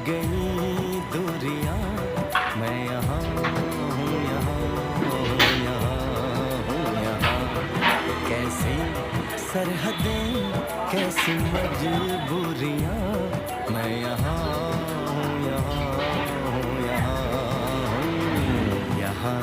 गई दूरियां, मैं यहाँ हूँ, यहाँ हूँ, यहाँ हूँ, यहाँ। कैसी सरहदें, कैसी मजबूरियां, मैं यहाँ हूँ, यहाँ हूँ, यहाँ हूँ, यहाँ।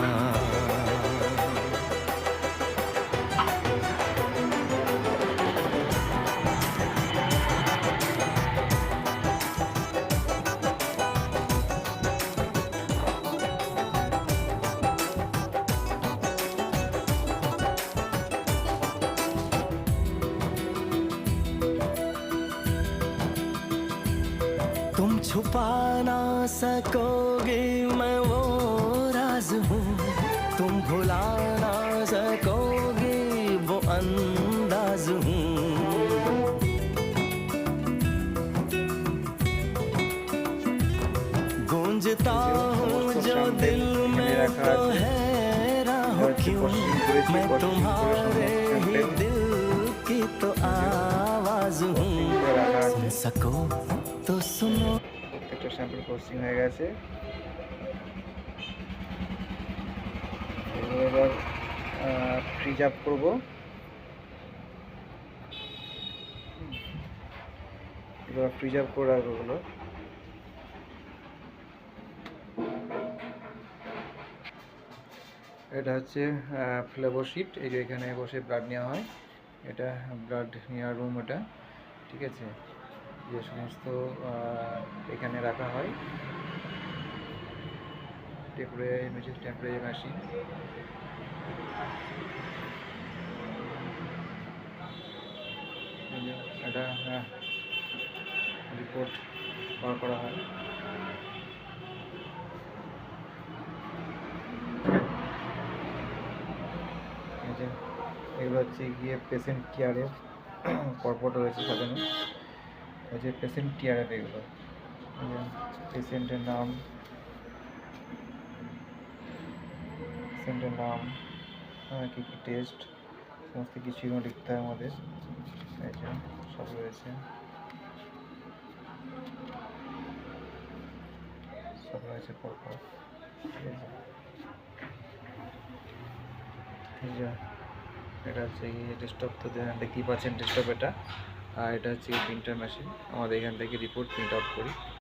तुम छुपा ना सकोगे मैं वो राज हूँ, तुम भुला ना सकोगे वो अंदाज हूँ। गूंजता हूँ जो दिल में तो हैरान क्यों, मैं तुम्हारे ही दिल की तो आवाज हूँ। सुन सको तो सुनो। প্রত্যেকটা স্যাম্পল পোস্টিং হয়ে গেছে। এবার ফ্রিজ আপ করব। এবার ফ্রিজ আপ করে রাখবো হলো। এটা হচ্ছে ফ্লেভো শিট। এই যে এখানে বসে ব্লাড নেওয়া হয়, এটা ব্লাড নেওয়ার রুম এটা, ঠিক আছে। যে সমস্ত এখানে রাখা হয় টেম্পারেচার মেশিন। এটা রিপোর্ট বার করা হয়। এগুলো হচ্ছে গিয়ে পেশেন্ট কেয়ারের পরপর রয়েছে সাজানো, হচ্ছে পেশেন্ট কেয়ারের। এগুলো পেশেন্টের নাম, কী কী টেস্ট, সমস্ত কিছুই লিখতে হয় আমাদের। এই যে সব রয়েছে, সব রয়েছে পরপর, ঠিক আছে। এই যে এটা হচ্ছে গিয়ে ডেস্কটপ, তো দেখতেই পাচ্ছেন ডেস্কটপ এটা। আর এটা হচ্ছে প্রিন্টার মেশিন, আমাদের এখান থেকে রিপোর্ট প্রিন্ট আউট করি।